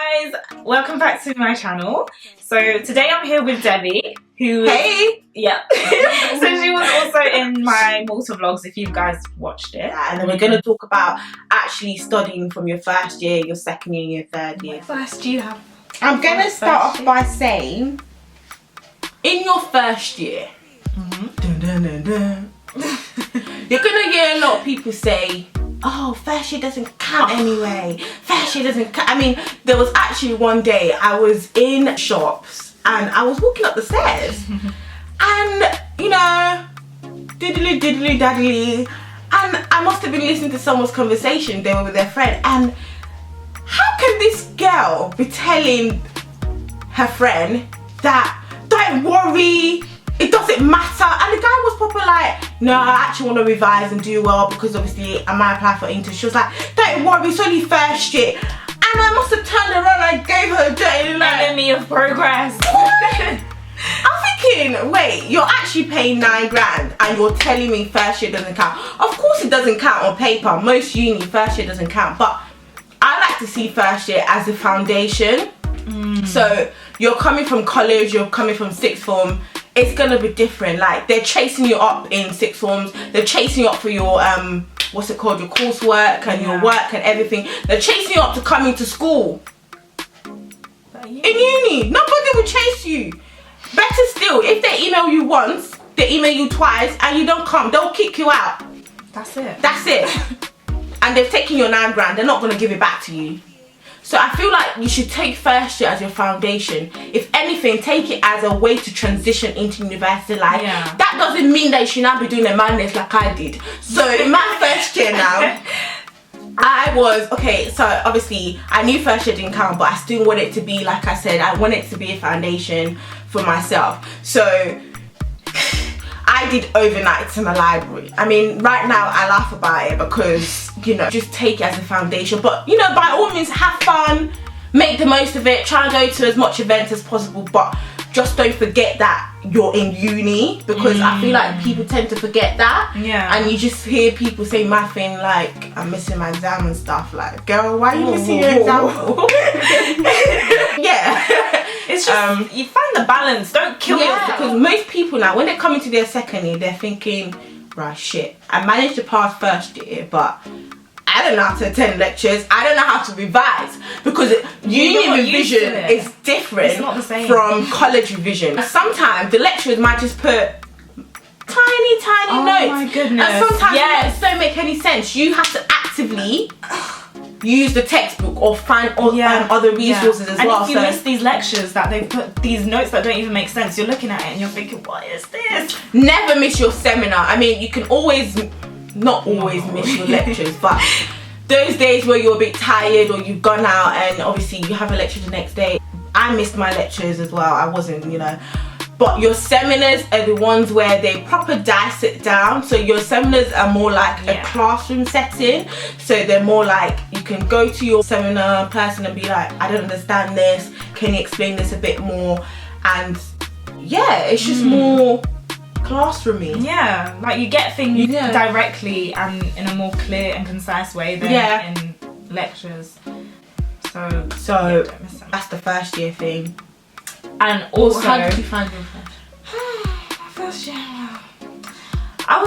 Hi guys, welcome back to my channel. So today I'm here with Debbie, who yeah. So she was also in my Malta vlogs if you guys watched it. And then we're going to talk about actually studying from your first year, your second year, your third year. What first do you have? I'm going to start off by saying, in your first year, you're going to hear a lot of people say, oh, first year doesn't count anyway. First year doesn't count. I mean, there was actually one day I was in shops and I was walking up the stairs and, you know, diddly diddly daddly, and I must have been listening to someone's conversation. They were with their friend, and how can this girl be telling her friend that, don't worry, it doesn't matter? And the guy was proper like, no, I actually want to revise and do well because obviously I might apply for internship. She was like, don't worry, it's only first year. And I must have turned around and I gave her a dirty look. Enemy of progress. I'm thinking, wait, you're actually paying $9,000 and you're telling me first year doesn't count. Of course it doesn't count on paper. Most uni, first year doesn't count. But I like to see first year as a foundation. So you're coming from college, you're coming from sixth form. It's gonna be different. Like, they're chasing you up in sixth forms. They're chasing you up for your what's it called, your coursework and your work and everything. They're chasing you up to come into school. In uni, nobody will chase you. Better still, if they email you once, they email you twice, and you don't come, they'll kick you out. That's it. That's it. And they've taken your $9,000. They're not gonna give it back to you. So I feel like you should take first year as your foundation. If anything, take it as a way to transition into university life. Yeah. That doesn't mean that you should not be doing a madness like I did. So in my first year now, I was, okay, so obviously I knew first year didn't count, but I still want it to be, like I said, I want it to be a foundation for myself. So I did overnights in the library. I mean, right now I laugh about it because, you know, just take it as a foundation. But, you know, by all means, have fun, make the most of it, try and go to as much events as possible, but just don't forget that you're in uni, because I feel like people tend to forget that. Yeah. And you just hear people say my thing like, I'm missing my exam and stuff. Like, girl, why are you missing your exam? Yeah. It's just, you find the balance, don't kill yourself. Because most people now, when they come into their second year, they're thinking, right, shit, I managed to pass first year, but I don't know how to attend lectures, I don't know how to revise, because uni revision is different. It's not the same from college revision. Sometimes the lecturers might just put tiny notes. Oh my goodness. And sometimes the notes don't make any sense. You have to actively use the textbook or find other resources as well. And if you miss these lectures that they put these notes that don't even make sense, you're looking at it and you're thinking, what is this? Never miss your seminar. I mean, you can always, not always miss your lectures, but those days where you're a bit tired or you've gone out and obviously you have a lecture the next day. I missed my lectures as well. I wasn't, you know. But your seminars are the ones where they proper dice it down. So your seminars are more like a classroom setting. So they're more like, you can go to your seminar person and be like, I don't understand this. Can you explain this a bit more? And yeah, it's just more classroomy. Yeah, like you get things directly and in a more clear and concise way than in lectures. So don't miss them. That's the first year thing. And also, how did you find your first year? I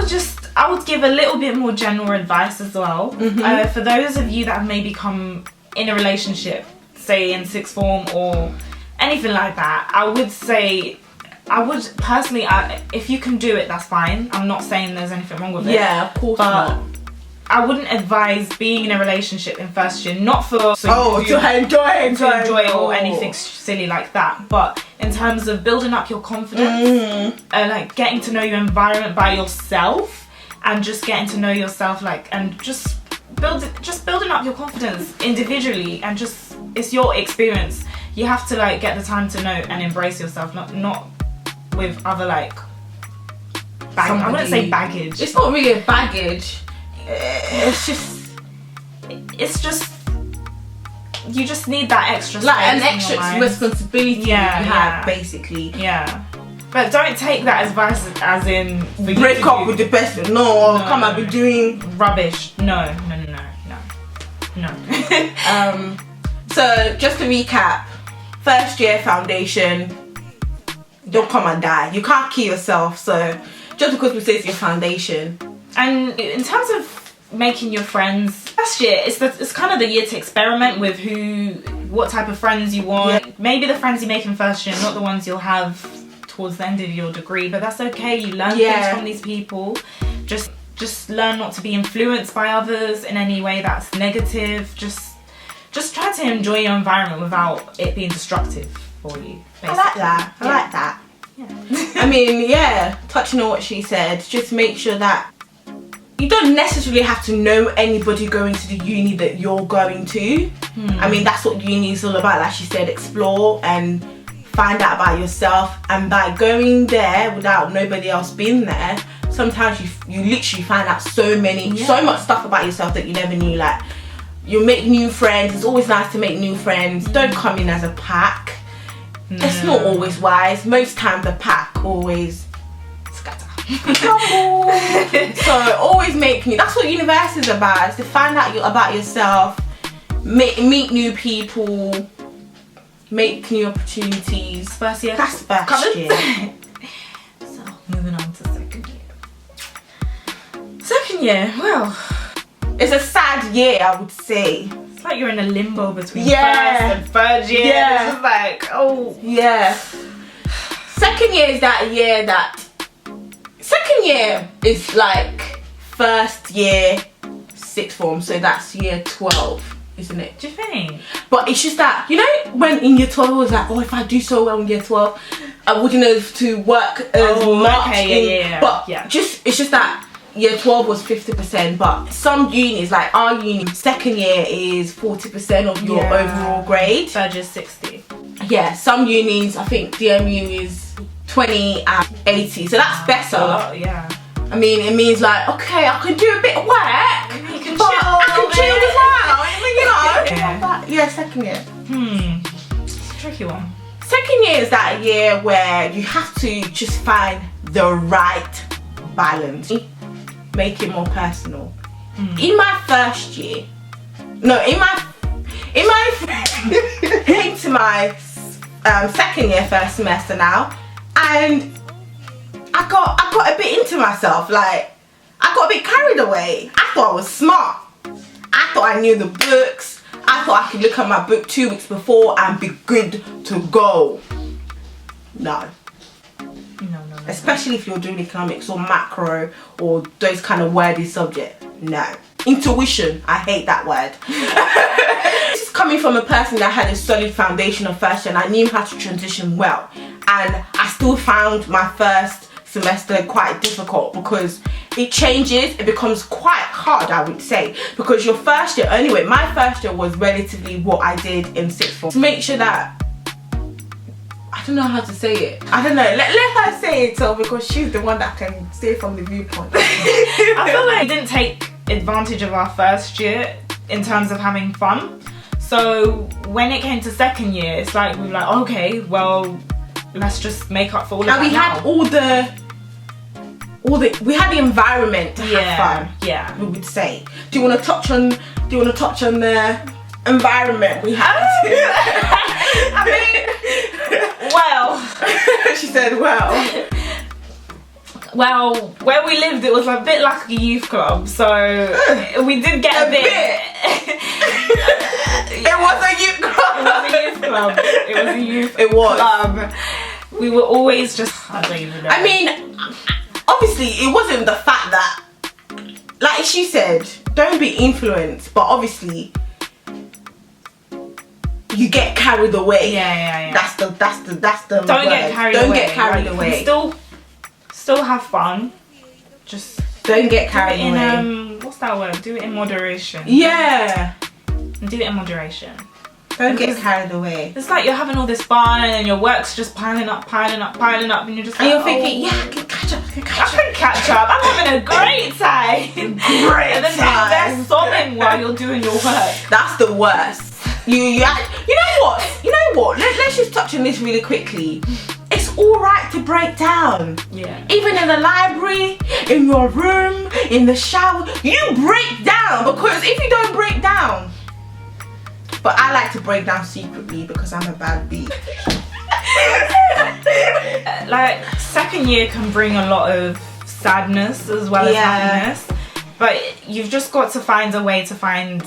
would give a little bit more general advice as well. For those of you that have maybe come in a relationship, say in sixth form or anything like that, I would say, personally, if you can do it, that's fine. I'm not saying there's anything wrong with it. Yeah, of course not. I wouldn't advise being in a relationship in first year, not for to enjoy or anything silly like that, but in terms of building up your confidence, like getting to know your environment by yourself, and just getting to know yourself, like, and just building up your confidence individually, and just, it's your experience. You have to like get the time to know and embrace yourself, not with other like baggage. I wouldn't say baggage. It's not really a baggage. It's just you just need that extra, like an extra responsibility you have, basically. Yeah, but don't take that as advice as in break up with the person. No, come and be doing rubbish. No. So So just to recap, first year foundation, don't come and die. You can't kill yourself. So just because we say it's your foundation. And in terms of making your friends, first year it's kind of the year to experiment with what type of friends you want. Yeah. Maybe the friends you make in first year, not the ones you'll have towards the end of your degree, but that's okay. You learn things from these people. Just learn not to be influenced by others in any way that's negative. Just try to enjoy your environment without it being destructive for you, basically. I like that. I like that. Yeah. I mean, yeah, touching on what she said, just make sure that you don't necessarily have to know anybody going to the uni that you're going to. I mean, that's what uni is all about. Like she said, explore and find out about yourself. And by going there without nobody else being there, sometimes you literally find out so much stuff about yourself that you never knew. Like, you make new friends. It's always nice to make new friends. Don't come in as a pack. No. It's not always wise. Most times the pack always scatter. So always make new. That's what university is about. Is to find out about yourself, meet new people, make new opportunities. First year. That's first year. So moving on to second year. Second year, well, it's a sad year, I would say. It's like you're in a limbo between first and third year. Yeah. It's just like, oh. Yeah. Second year is that year that... Second year is like first year sixth form, so that's year 12, isn't it? Do you think? But it's just that, you know, when in year 12 it was like, oh, if I do so well in year 12, I wouldn't have to work as much. Okay, yeah. But it's just that year 12 was 50%, but some unis, like our uni, second year is 40% of your overall grade. Third year 60. Yeah, some unis, I think DMU is 20 and 80, so that's better. Yeah. I mean, it means like, okay, I can do a bit of work, You can but I can chill as well, you know? Yeah, second year. It's a tricky one. Second year is that year where you have to just find the right balance. Make it more personal. In my first year, into my second year, first semester now, and I got a bit into myself. Like, I got a bit carried away. I thought I was smart. I thought I knew the books. I thought I could look at my book 2 weeks before and be good to go. No. Especially if you're doing economics or macro or those kind of wordy subjects. No. Intuition. I hate that word. This is coming from a person that had a solid foundation of first year and I knew how to transition well. And I still found my first semester quite difficult because it changes. It becomes quite hard, I would say. Because your first year, anyway, my first year was relatively what I did in sixth form. To make sure that I don't know how to say it. I don't know. Let her say it so because she's the one that can say from the viewpoint. I feel like we didn't take advantage of our first year in terms of having fun. So when it came to second year, it's like we were like, okay, well, let's just make up for all of that. And we had we had the environment to have fun. Yeah. We would say. Do you want to touch on the environment we had? I mean, well, she said, well, where we lived, it was a bit like a youth club, so we did get a bit. It was a youth club. It was a youth club. We were always just, I don't even know. I mean, obviously, it wasn't the fact that, like she said, don't be influenced, but obviously, you get carried away. Yeah. That's the Don't word. get carried away. Don't get carried away. Still have fun. Just don't get carried away. What's that word? Do it in moderation. Yeah. Do it in moderation. Don't get carried away. It's like you're having all this fun and then your work's just piling up, and you're just like, and you're thinking, yeah, I can catch up. I can catch up. I'm having a great time. And then they're sobbing while you're doing your work. That's the worst. You know what? Let's just touch on this really quickly. It's alright to break down. Yeah. Even in the library, in your room, in the shower, you break down, because if you don't break down, But I like to break down secretly because I'm a bad bee. Like, second year can bring a lot of sadness as well as happiness, but you've just got to find a way to find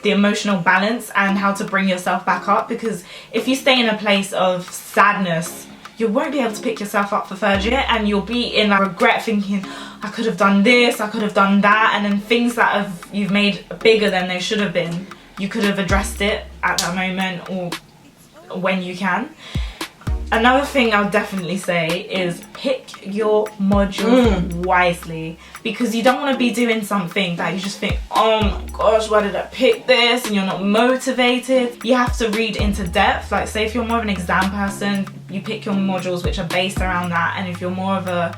the emotional balance and how to bring yourself back up, because if you stay in a place of sadness, you won't be able to pick yourself up for third year, and you'll be in like regret, thinking I could have done this, I could have done that, and then things that you've made bigger than they should have been, you could have addressed it at that moment or when you can. Another thing I'll definitely say is pick your modules wisely, because you don't want to be doing something that you just think, oh my gosh, why did I pick this, and you're not motivated. You have to read into depth. Like, say if you're more of an exam person, you pick your modules which are based around that, and if you're more of a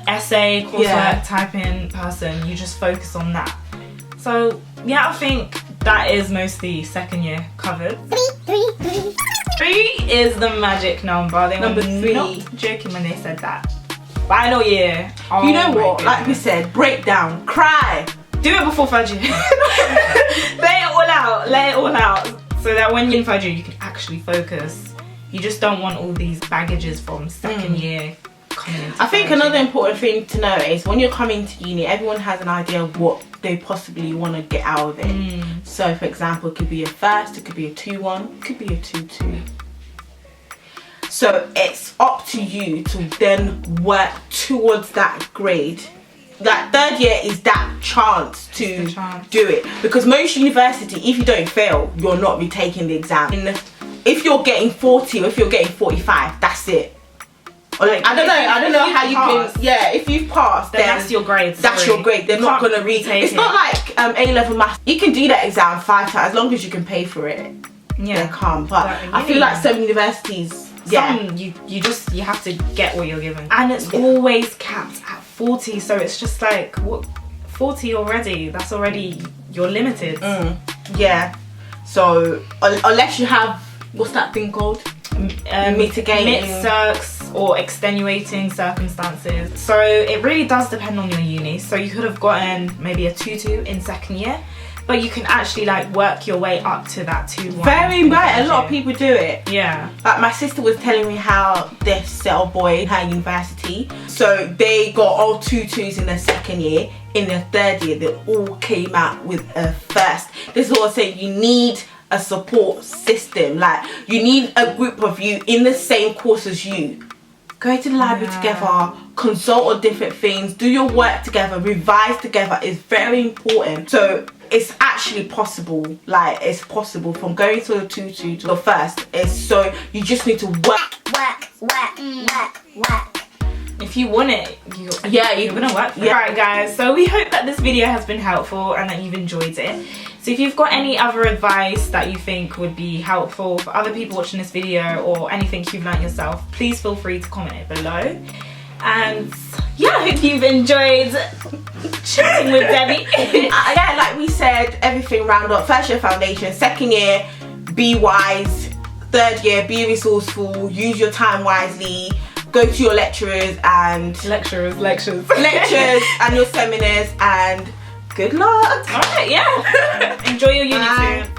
essay, coursework typing person, you just focus on that. So yeah, I think that is mostly second year covered. 3 is the magic number. They Number were 3. not joking when they said that. Final year. Oh, you know what? my Like we goodness. said, break down, cry. Do it before third year. Lay it all out. Lay it all out. So that when you're in third year, you can actually focus. You just don't want all these baggages from second year coming into I think third another year. important thing to know is when you're coming to uni, everyone has an idea of what they possibly want to get out of it. So for example, it could be a first, it could be a 2-1, it could be a 2-2. So it's up to you to then work towards that grade. That third year is that chance to do it, because most university, if you don't fail, you're not retaking the exam. And if you're getting 40 or if you're getting 45, that's it. Or like, I don't know how you can. Yeah, if you've passed, then that's your grade. That's your grade. They're not gonna retake. It's not like A-level maths. You can do that exam 5 times as long as you can pay for it. Yeah, they come. But I feel like some universities. Some, you have to get what you're given, and it's always capped at 40. So it's just like, what, 40 already? That's already, you're limited. Yeah. So unless you have, what's that thing called? Mitigating circs or extenuating circumstances. So it really does depend on your uni. So you could have gotten maybe a 2-2 in second year, but you can actually like work your way up to that 2-1. Very right. A lot of people do it. Yeah. Like my sister was telling me how this little boy in her university, so they got all 2-2s in their second year. In their third year, they all came out with a first. This is what I'm saying. You need a support system. Like, you need a group of you in the same course as you. Go to the library together, consult on different things, do your work together, revise together is very important. So it's actually possible. Like, it's possible from going to a 2-2 to a first. It's so you just need to work. If you want it, you're gonna work for it. Yeah. Alright guys, so we hope that this video has been helpful and that you've enjoyed it. So if you've got any other advice that you think would be helpful for other people watching this video, or anything you've learnt yourself, please feel free to comment it below. And yeah, I hope you've enjoyed chatting with Debbie. Yeah, like we said, everything round up. First year foundation, second year be wise, third year be resourceful, use your time wisely, go to your lecturers and lectures and your seminars, and good luck. Alright, yeah. Enjoy your uni too.